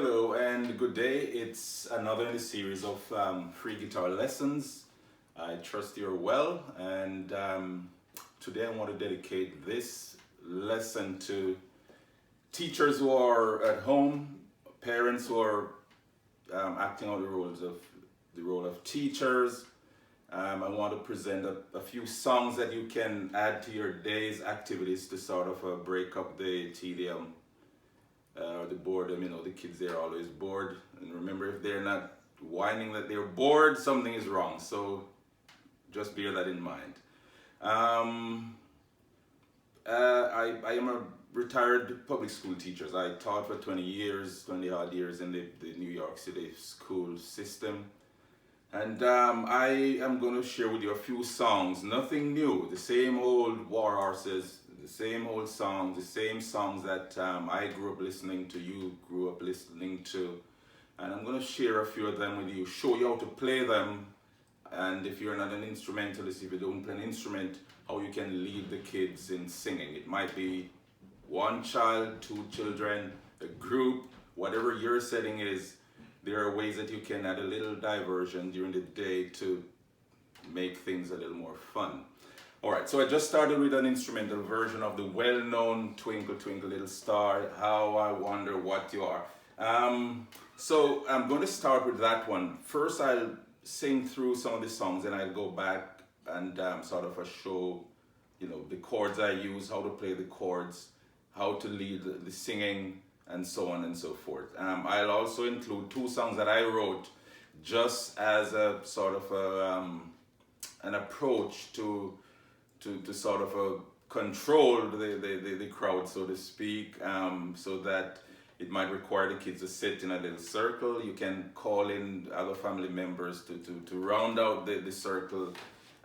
Hello and good day. It's another in the series of free guitar lessons. I trust you're well, and today I want to dedicate this lesson to teachers who are at home, parents who are acting out the role of teachers. I want to present a few songs that you can add to your day's activities to sort of break up the tedium. The boredom, the kids, they're always bored. And remember, if they're not whining that they're bored, something is wrong. So just bear that in mind. I am a retired public school teacher. I taught for 20 odd years in the New York City school system. And I am going to share with you a few songs, nothing new, the same old war horses, the same old songs, the same songs that I grew up listening to, you grew up listening to. And I'm going to share a few of them with you, show you how to play them. And if you're not an instrumentalist, if you don't play an instrument, how you can lead the kids in singing. It might be one child, two children, a group, whatever your setting is. There are ways that you can add a little diversion during the day to make things a little more fun. Alright, so I just started with an instrumental version of the well-known Twinkle, Twinkle, Little Star, How I Wonder What You Are. So I'm going to start with that one. First I'll sing through some of the songs and I'll go back and sort of show, the chords I use, how to play the chords, how to lead the singing, and so on and so forth. I'll also include two songs that I wrote just as a sort of an approach to sort of control the crowd, so to speak, so that it might require the kids to sit in a little circle. You can call in other family members to round out the circle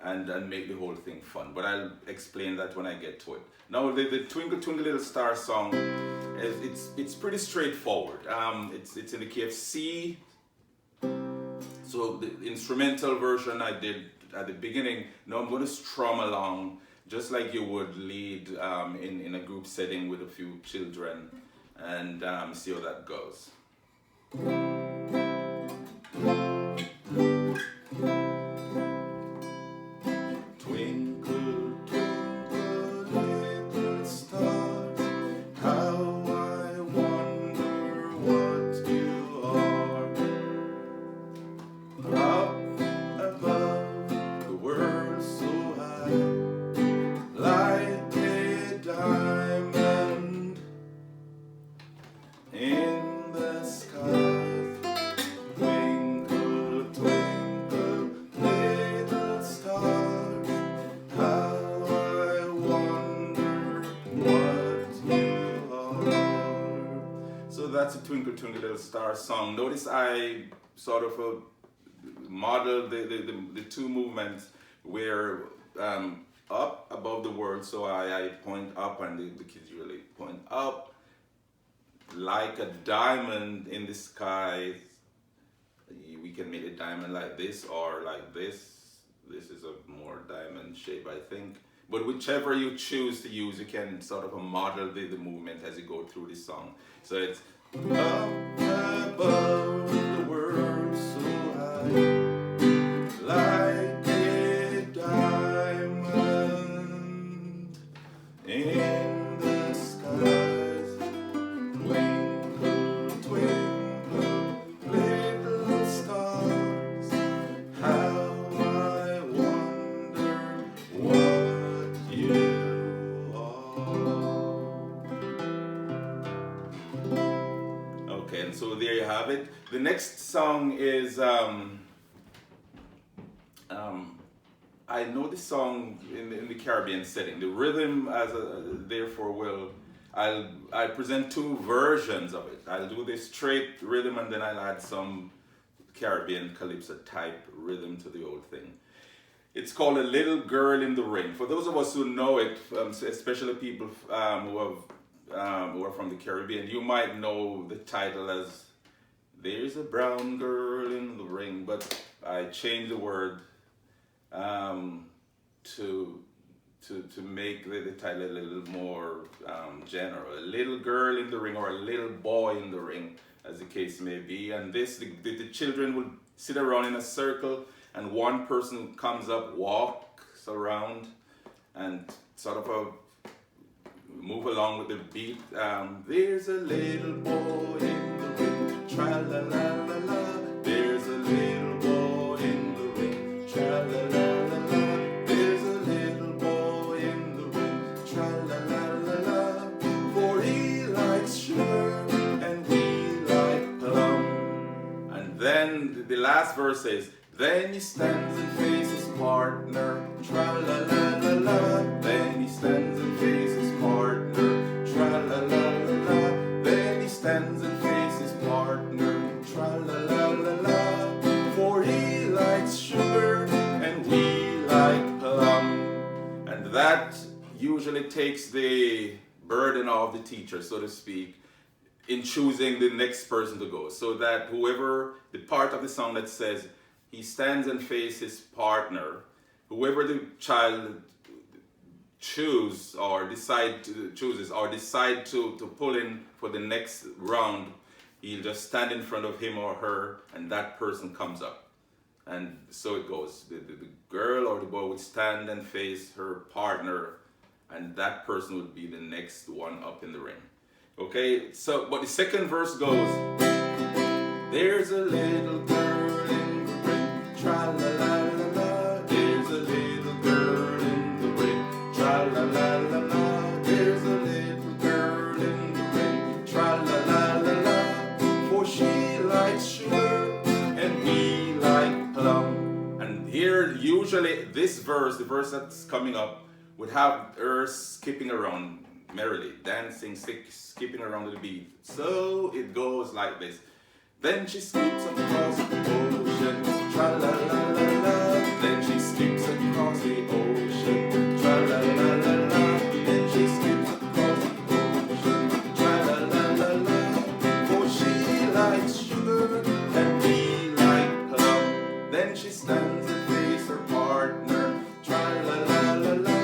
and make the whole thing fun. But I'll explain that when I get to it. Now the Twinkle Twinkle Little Star song, it's pretty straightforward. It's in the key of C. So the instrumental version I did at the beginning. Now I'm going to strum along just like you would lead in a group setting with a few children, and see how that goes. That's a Twinkle Twinkle Little Star song. Notice I sort of modeled the two movements where up above the word, so I point up and the kids really point up like a diamond in the sky. We can make a diamond like this or like this. This is a more diamond shape, I think. But whichever you choose to use, you can sort of model the movement as you go through the song. So it's up above the world so high, like a diamond in the skies. Twinkle, twinkle, little stars, how I wonder what you are. Okay, and so there you have it. The next song is, I know this song in the Caribbean setting. The rhythm, therefore, I'll present two versions of it. I'll do the straight rhythm and then I'll add some Caribbean calypso type rhythm to the whole thing. It's called A Little Girl in the Ring. For those of us who know it, especially people who are from the Caribbean, you might know the title as There's a Brown Girl in the Ring, but I changed the word to make the title a little more general. A little girl in the ring or a little boy in the ring. as the case may be. And the children will sit around in a circle, and one person comes up, walks around, and sort of move along with the beat. There's a little boy in the ring, tra-la-la-la-la. There's a little boy in the ring, tra-la-la-la-la. There's a little boy in the ring, tra-la-la-la-la. For he likes sugar and we like plum. And then the last verse says, then he stands and faces his partner, tra-la-la-la-la. Then he stands and faces his partner, tra-la-la-la-la. Then he stands and faces his partner, tra-la-la-la-la. For he likes sugar and we like plum. And that usually takes the burden off the teacher, so to speak, in choosing the next person to go. So that whoever, the part of the song that says, he stands and faces his partner, whoever the child chooses or decide to pull in for the next round, he'll just stand in front of him or her, and that person comes up. And so it goes. The girl or the boy would stand and face her partner, and that person would be the next one up in the ring. Okay, so, but the second verse goes, there's a little girl in the ring, tra-la-la-la-la. There's a little girl in the ring, tra-la-la-la-la. There's a little girl in the ring, tra-la-la-la-la. For she likes sugar and we like plum. And here, usually, this verse, the verse that's coming up, would have her skipping around merrily, dancing, skipping around to the beat. So it goes like this. Then she skips across the ocean, tra-la-la-la-la. Then she skips across the ocean, tra-la-la-la-la. Then she skips across the ocean, tra-la-la-la-la. For she likes sugar and we like plum. Then she stands and faces her partner, tra-la-la-la-la.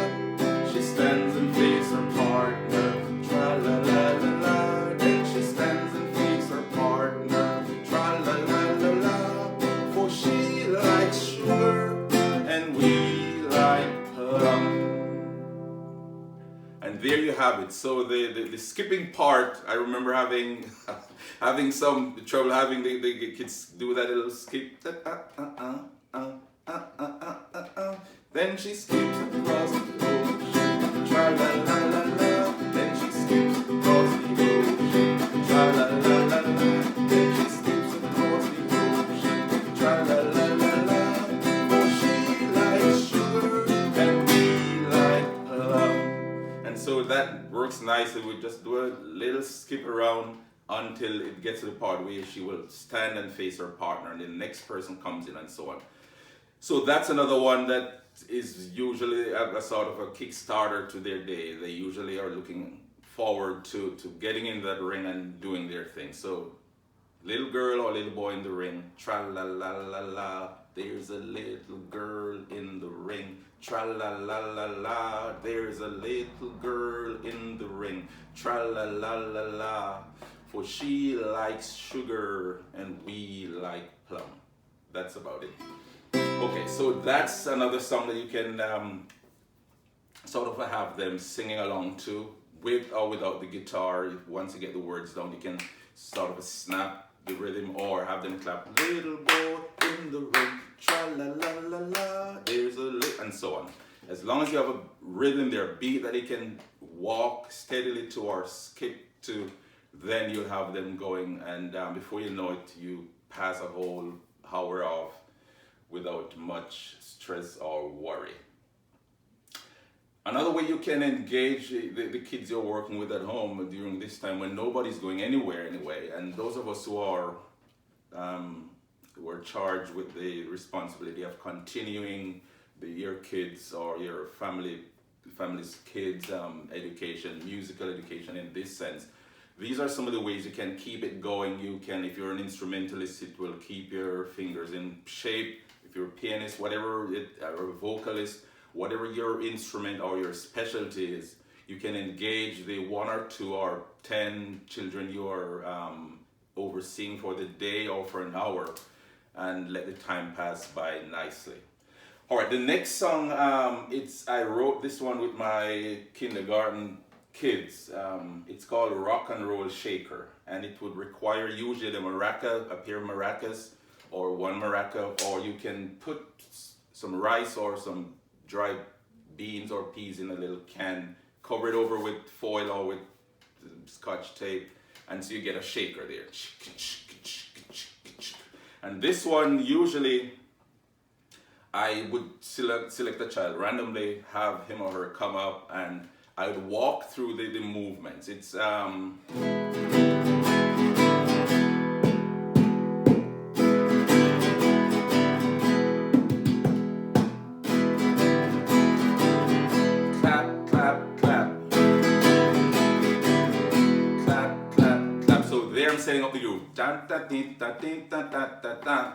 She stands and faces her partner, tra-la-la-la-la. Then she stands and faces her partner, tra-la-la-la-la. For she likes sugar and we like plum. And there you have it. So the skipping part, I remember having having some trouble having the kids do that little skip. Then she skips across the ocean, tra-la-la-la-la. Then she skips across the ocean, tra-la-la-la-la. Then she skips across the ocean, tra-la-la-la-la. For she likes sugar and we like plum. And so that works nicely. We just do a little skip around until it gets to the part where she will stand and face her partner, and the next person comes in, and so on. So that's another one that is usually a sort of a kickstarter to their day. They usually are looking forward to getting in that ring and doing their thing. So little girl or little boy in the ring, tra-la-la-la-la. There's a little girl in the ring, tra-la-la-la-la. There's a little girl in the ring, tra-la-la-la-la. For she likes sugar and we like plum. That's about it. Okay, so that's another song that you can sort of have them singing along to, with or without the guitar. Once you get the words down, you can sort of snap the rhythm or have them clap. Little boy in the ring, tra-la-la-la-la, there's a and so on. As long as you have a rhythm there, a beat that you can walk steadily to or skip to, then you'll have them going, and before you know it, you pass a whole hour off without much stress or worry. Another way you can engage the kids you're working with at home during this time when nobody's going anywhere anyway, and those of us who are charged with the responsibility of continuing your kids or your family's kids education, musical education in this sense. These are some of the ways you can keep it going. You can, if you're an instrumentalist, it will keep your fingers in shape. If you're a pianist, whatever or a vocalist, whatever your instrument or your specialty is, you can engage the 1 or 2 or 10 children you are overseeing for the day or for an hour and let the time pass by nicely. All right, the next song, I wrote this one with my kindergarten kids. It's called Rock and Roll Shaker, and it would require usually a pair of maracas or one maraca, or you can put some rice or some dried beans or peas in a little can, cover it over with foil or with scotch tape, and so you get a shaker there. And this one, usually I would select a child randomly, have him or her come up, and I would walk through the movements. It's clap, clap, clap. Clap, clap, clap. So there I'm setting up the groove. Da da dee da dee da da da da.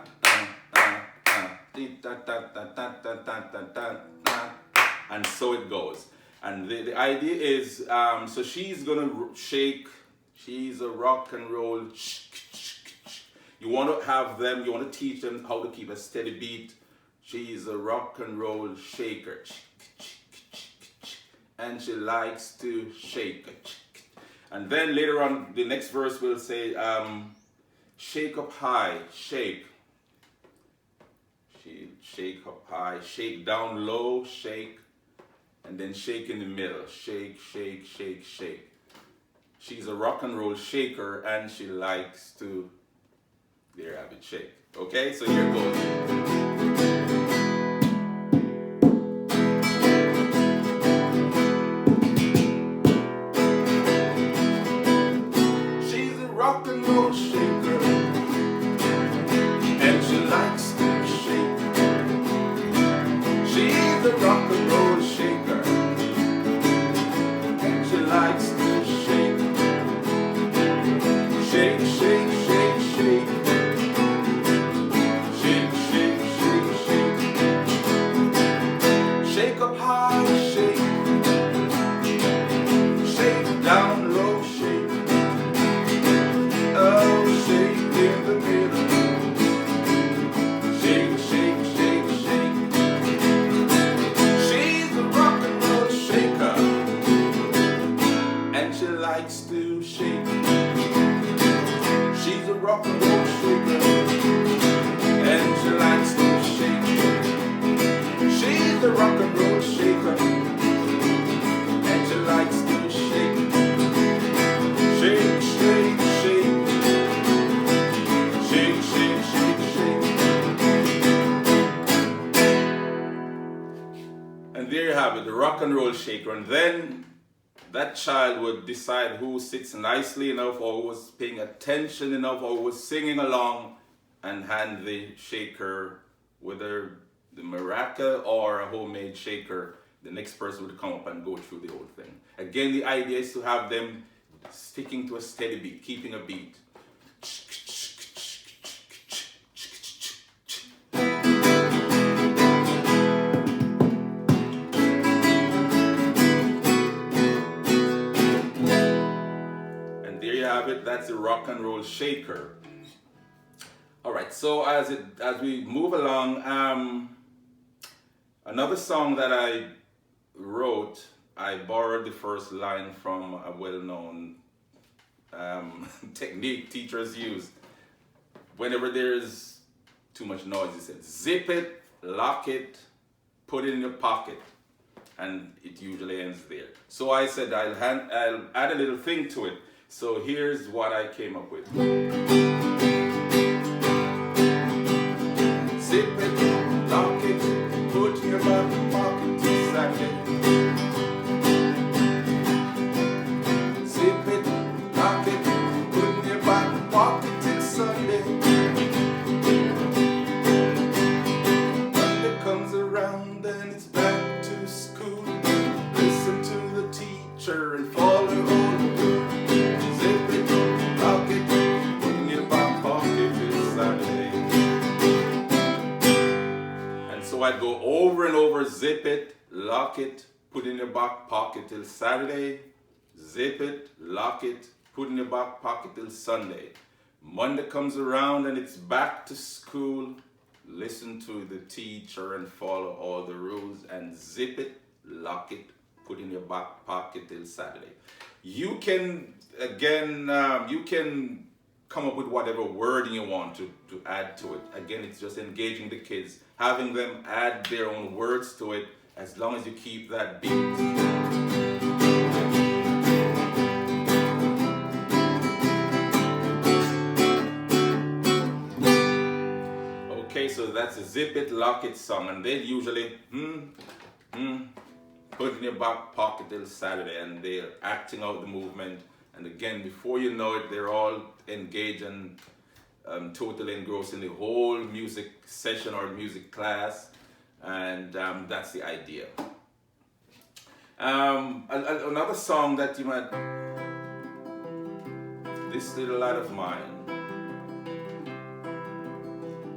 And so it goes. And the idea is, so she's gonna shake, she's a rock and roll. You want to teach them how to keep a steady beat. She's a rock and roll shaker. And she likes to shake. And then later on, the next verse will say, shake up high, shake. Shake up high, shake down low, shake, and then shake in the middle. Shake, shake, shake, shake. She's a rock and roll shaker, and she likes to, there you have it, shake. Okay, so here it goes. She's a rock and roll shaker, and she likes to the rock and roll shaker, and she likes to shake. Shake, shake, shake, shake. Shake, shake, shake, shake. Shake up high, shake. Shake down low, shake. Oh, shake in the middle. Shake, shake, shake, shake. She likes to shake. She's a rock and roll shaker, and she likes to shake. She's a rock and roll shaker, and she likes to shake. Shake, shake, shake. Shake, shake, shake, shake. And there you have it, the rock and roll shaker. And then that child would decide who sits nicely enough, or was paying attention enough, or was singing along, and hand the shaker, whether the maraca or a homemade shaker. The next person would come up and go through the whole thing. Again, the idea is to have them sticking to a steady beat, keeping a beat. That's the rock and roll shaker. All right, so as we move along, another song that I wrote, I borrowed the first line from a well-known technique teachers use. Whenever there's too much noise, it says, zip it, lock it, put it in your pocket, and it usually ends there. So I said I'll add a little thing to it. So here's what I came up with. Zip it, lock it, put in your back pocket till Saturday. Zip it, lock it, put in your back pocket till Sunday. Monday comes around and it's back to school. Listen to the teacher and follow her all the way. So I'd go over and over, zip it, lock it, put in your back pocket till Saturday, zip it, lock it, put in your back pocket till Sunday. Monday comes around and it's back to school. Listen to the teacher and follow all the rules and zip it, lock it, put in your back pocket till Saturday. You can, again, you can come up with whatever wording you want to add to it. Again, it's just engaging the kids, having them add their own words to it, as long as you keep that beat. Okay, so that's a zip it, lock it song, and they usually put it in your back pocket till Saturday, and they're acting out the movement. And again, before you know it, they're all engaged and totally engrossed in the whole music session or music class, and that's the idea. Another song that you might, This Little Light of Mine.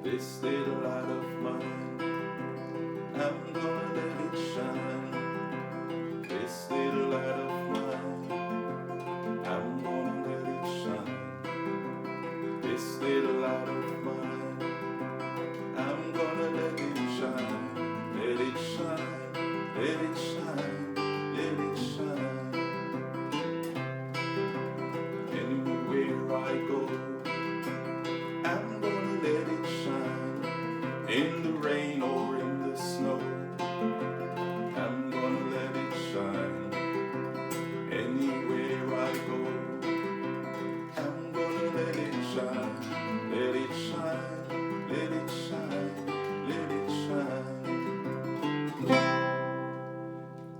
This little light of mine, I'm gonna let it shine. This little light of mine, I'm gonna let it shine. This little light of mine, I'm gonna let it shine. Let it shine, let it shine, let it shine. Anywhere I go, I'm gonna let it shine. In the rain or in the snow, I'm gonna let it shine. Anywhere I go, I'm gonna let it shine. Let it shine, let it shine, let it shine.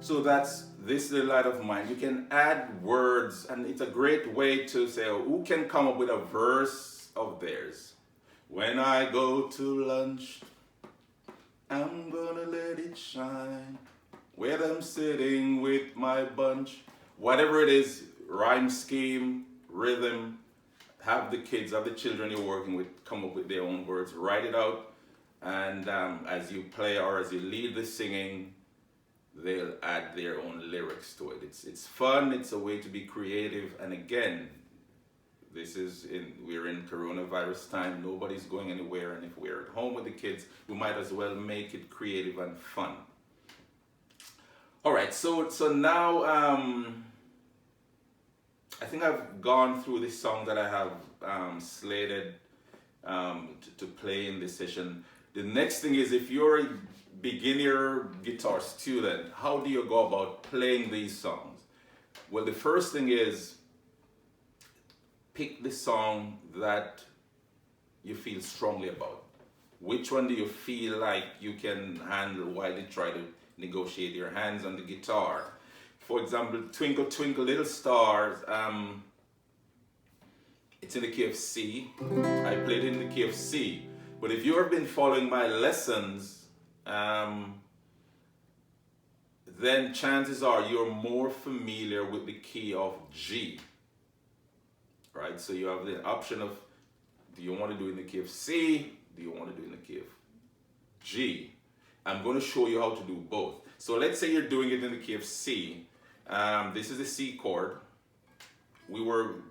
So that's This Little Light of Mine. You can add words, and it's a great way to say, who can come up with a verse of theirs? When I go to lunch, I'm gonna let it shine. Where I'm sitting with my bunch. Whatever it is, rhyme scheme, rhythm, have the kids, have the children you're working with come up with their own words, write it out, and as you play or as you lead the singing, they'll add their own lyrics to it. It's fun, it's a way to be creative, and again, we're in coronavirus time, nobody's going anywhere, and if we're at home with the kids, we might as well make it creative and fun. All right, so now I think I've gone through the song that I have slated to play in this session. The next thing is, if you're a beginner guitar student, how do you go about playing these songs? Well, the first thing is, pick the song that you feel strongly about. Which one do you feel like you can handle while you try to negotiate your hands on the guitar? For example, Twinkle, Twinkle, Little Stars, it's in the key of C. I played it in the key of C. But if you have been following my lessons, then chances are you're more familiar with the key of G. Right? So you have the option of, do you want to do it in the key of C? Do you want to do it in the key of G? I'm going to show you how to do both. So let's say you're doing it in the key of C. This is the C chord. Or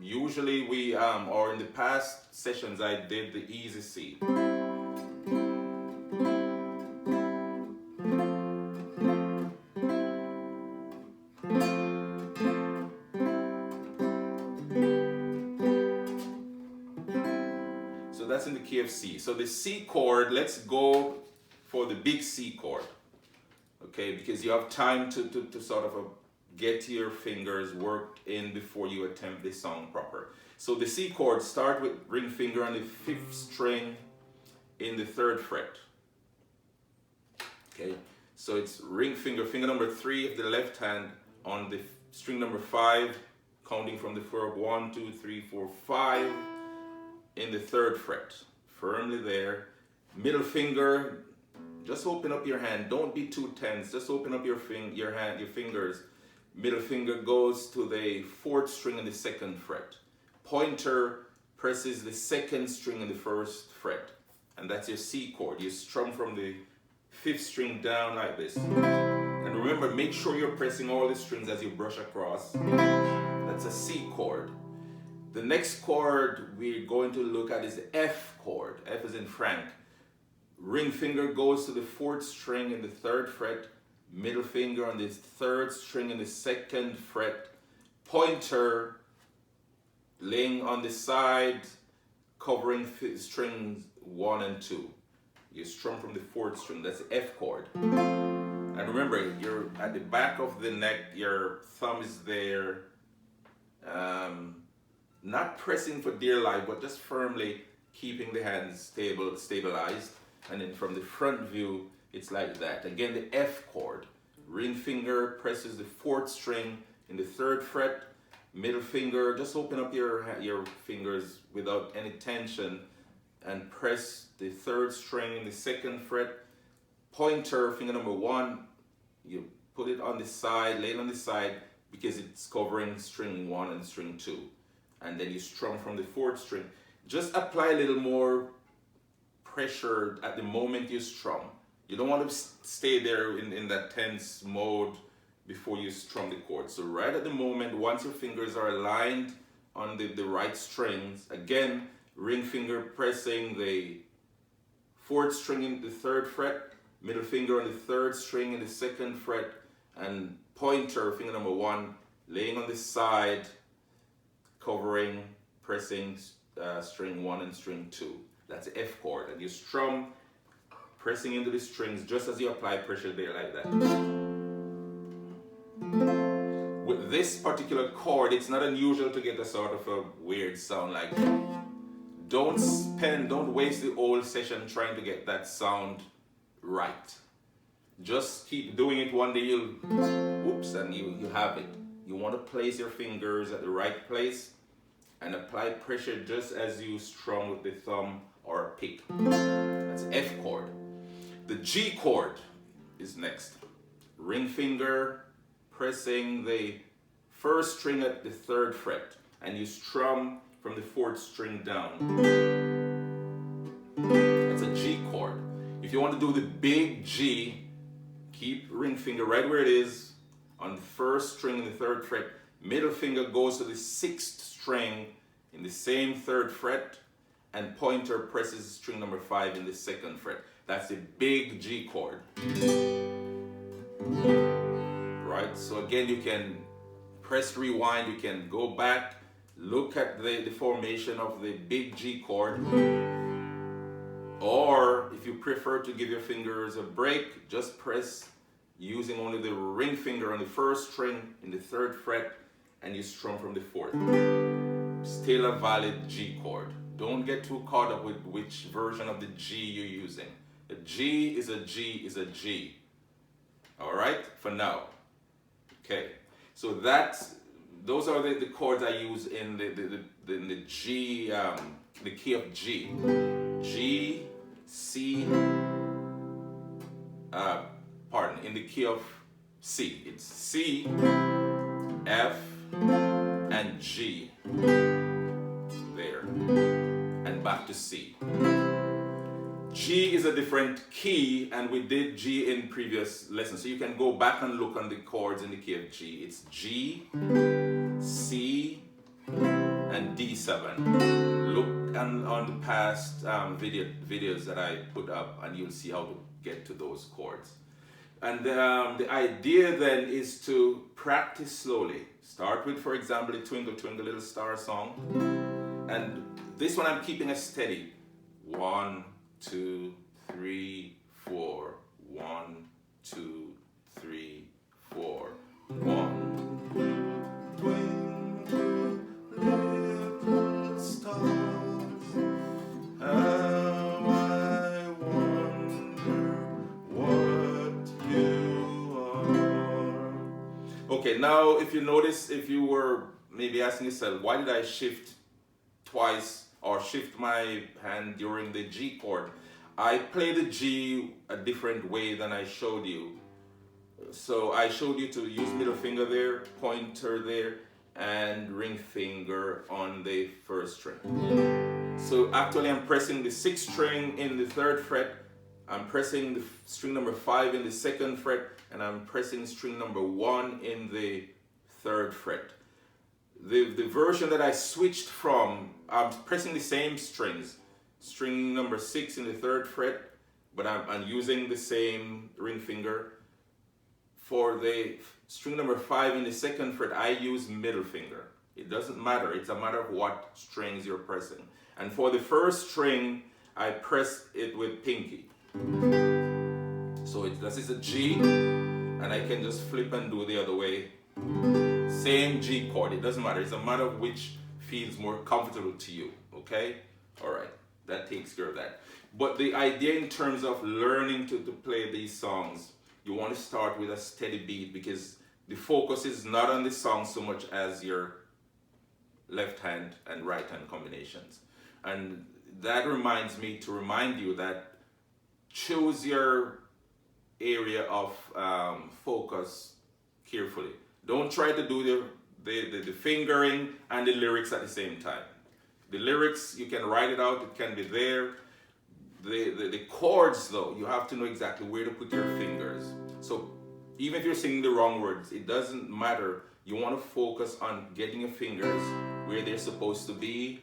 in the past sessions, I did the easy C. That's in the key of C. So the C chord, let's go for the big C chord. Okay, because you have time to sort of get your fingers worked in before you attempt this song proper. So the C chord, start with ring finger on the 5th string in the 3rd fret. Okay, so it's ring finger, finger number 3 of the left hand on the string number 5, counting from the 4, 1, 2, 3, 4, 5. In the 3rd fret, firmly there. Middle finger, just open up your hand. Don't be too tense. Just open up your fingers. Middle finger goes to the 4th string in the 2nd fret. Pointer presses the 2nd string in the 1st fret, and that's your C chord. You strum from the 5th string down like this. And remember, make sure you're pressing all the strings as you brush across. That's a C chord. The next chord we're going to look at is the F chord. F is in Frank. Ring finger goes to the 4th string in the 3rd fret. Middle finger on the 3rd string in the 2nd fret. Pointer laying on the side, covering strings 1 and 2. You strum from the 4th string. That's the F chord. And remember, you're at the back of the neck. Your thumb is there. Not pressing for dear life, but just firmly keeping the hands stabilized. And then from the front view, it's like that. Again, the F chord. Ring finger presses the 4th string in the 3rd fret. Middle finger, just open up your fingers without any tension and press the 3rd string in the 2nd fret. Pointer, finger number 1, you put it on the side, lay it on the side because it's covering string 1 and string 2. And then you strum from the 4th string. Just apply a little more pressure at the moment you strum. You don't want to stay there in that tense mode before you strum the chord. So right at the moment, once your fingers are aligned on the right strings, again, ring finger pressing the 4th string in the 3rd fret, middle finger on the 3rd string in the 2nd fret, and pointer, finger number 1, laying on the side, covering, pressing string 1 and string 2. That's the F chord. And you strum, pressing into the strings just as you apply pressure there like that. With this particular chord, it's not unusual to get a sort of a weird sound like that. Don't waste the whole session trying to get that sound right. Just keep doing it. One day you'll, whoops, and you have it. You want to place your fingers at the right place and apply pressure just as you strum with the thumb or pick. That's F chord. The G chord is next. Ring finger pressing the 1st string at the 3rd fret, and you strum from the 4th string down. That's a G chord. If you want to do the big G, keep ring finger right where it is on the 1st string in the 3rd fret. Middle finger goes to the 6th string in the same 3rd fret, and pointer presses string number 5 in the 2nd fret. That's the big G chord. Right? So again, you can press rewind, you can go back, look at the formation of the big G chord. Or if you prefer to give your fingers a break, just press using only the ring finger on the 1st string in the 3rd fret, and you strum from the 4th. Still a valid G chord. Don't get too caught up with which version of the G you're using. A G is a G is a G. All right, for now. Okay, so those are the chords I use in the G, the key of G. G, C, in the key of C. It's C, F, and G. There. And back to C. G is a different key, and we did G in previous lessons. So you can go back and look on the chords in the key of G. It's G, C, and D7. Look on the past videos that I put up, and you'll see how to get to those chords. And the idea then is to practice slowly. Start with, for example, the Twinkle, Twinkle, Little Star song. And this one I'm keeping it steady. 1, 2, 3, 4. 1, 2, 3, 4. 1, 2, twinkle, little stars. How I wonder what you are. Okay, now if you notice, if you were maybe asking yourself, why did I shift twice or shift my hand during the G chord? I play the G a different way than I showed you. So I showed you to use middle finger there, pointer there, and ring finger on the 1st string. So actually I'm pressing the 6th string in the 3rd fret, I'm pressing the string number 5 in the 2nd fret, and I'm pressing string number 1 in the 3rd fret. The version that I switched from, I'm pressing the same strings, string number 6 in the 3rd fret, but I'm using the same ring finger. For the string number 5 in the 2nd fret, I use middle finger. It doesn't matter, it's a matter of what strings you're pressing. And for the first string, I press it with pinky. So this is a G, and I can just flip and do the other way. Same G chord, it doesn't matter. It's a matter of which feels more comfortable to you, okay? All right, that takes care of that. But the idea in terms of learning to play these songs, you want to start with a steady beat, because the focus is not on the song so much as your left hand and right hand combinations. And that reminds me to remind you that choose your area of focus carefully. Don't try to do the fingering and the lyrics at the same time. The lyrics, you can write it out, it can be there. The chords though, you have to know exactly where to put your fingers. So even if you're singing the wrong words, it doesn't matter. You want to focus on getting your fingers where they're supposed to be.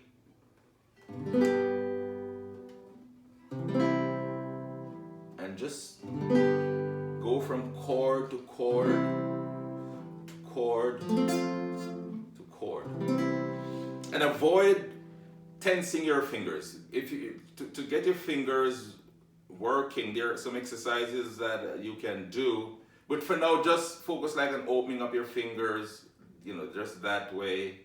And just go from chord to chord, chord to chord. And avoid tensing your fingers. If you to get your fingers working, there are some exercises that you can do. But for now, just focus like on opening up your fingers, you know, just that way,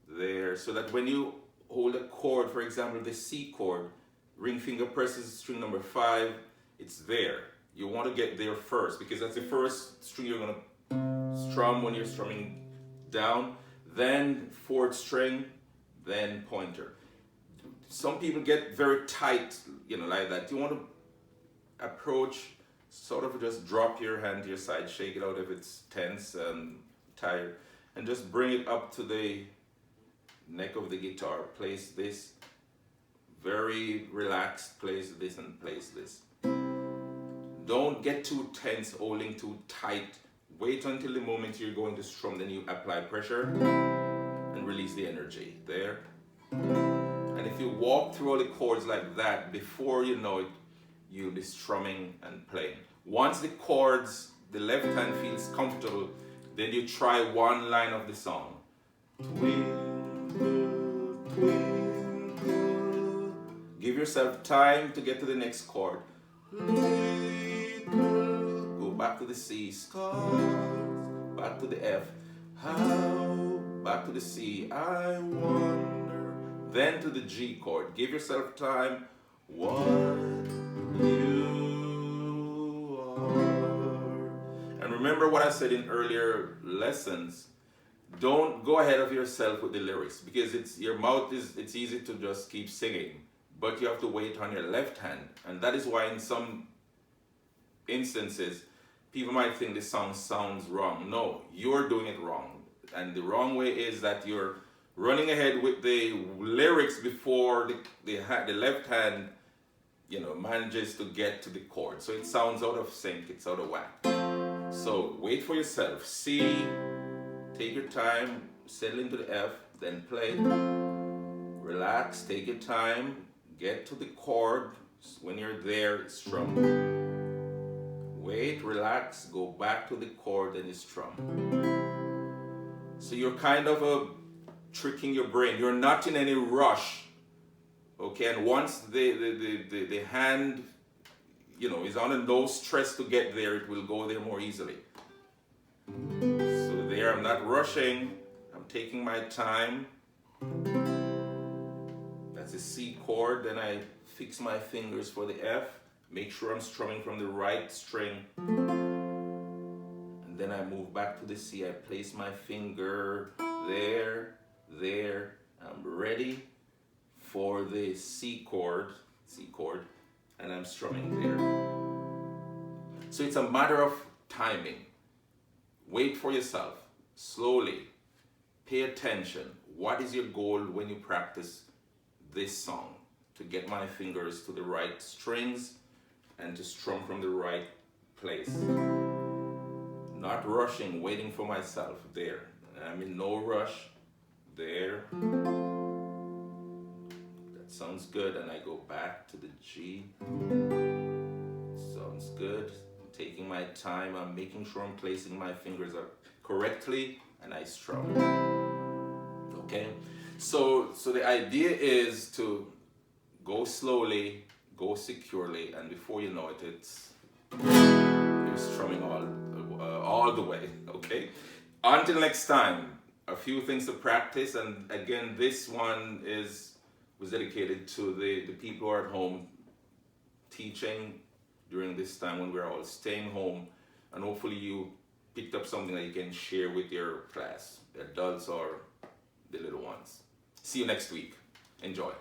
there, so that when you hold a chord, for example, the C chord, ring finger presses string number 5, it's there. You want to get there first, because that's the first string you're going to strum when you're strumming down, then 4th string, then pointer. Some people get very tight, you know, like that. You want to approach, sort of just drop your hand to your side, shake it out if it's tense and tired, and just bring it up to the neck of the guitar. Place this, very relaxed, place this and place this. Don't get too tense, holding too tight. Wait until the moment you're going to strum, then you apply pressure and release the energy, there. And if you walk through all the chords like that, before you know it, you'll be strumming and playing. Once the chords, the left hand feels comfortable, then you try one line of the song. Twinkle, twinkle. Give yourself time to get to the next chord. Go back to the C, stars, back to the F, how, back to the C, I wonder, then to the G chord. Give yourself time, what you are. And remember what I said in earlier lessons, don't go ahead of yourself with the lyrics, because your mouth it's easy to just keep singing, but you have to wait on your left hand. And that is why in some instances people might think the song sounds wrong. No, you're doing it wrong. And the wrong way is that you're running ahead with the lyrics before the left hand, you know, manages to get to the chord. So it sounds out of sync, it's out of whack. So wait for yourself. C, take your time, settle into the F, then play. Relax, take your time, get to the chord. When you're there, strum. Wait, relax, go back to the chord, then you strum. So you're kind of tricking your brain. You're not in any rush. Okay, and once the hand, you know, is under no stress to get there, it will go there more easily. So there, I'm not rushing, I'm taking my time. That's a C chord, then I fix my fingers for the F, make sure I'm strumming from the right string, and then I move back to the C. I place my finger there, I'm ready for the C chord, and I'm strumming there. So it's a matter of timing. Wait for yourself, slowly, pay attention. What is your goal when you practice this song? To get my fingers to the right strings and to strum from the right place. Not rushing, waiting for myself there. I'm in no rush. There. That sounds good. And I go back to the G. Sounds good. I'm taking my time. I'm making sure I'm placing my fingers up correctly, and I strum. Okay? So the idea is to go slowly, go securely, and before you know it, you're strumming all the way. Okay? Until next time, a few things to practice, and again, this one was dedicated to the people who are at home teaching during this time when we're all staying home, and hopefully you picked up something that you can share with your class, the adults or the little ones. See you next week. Enjoy.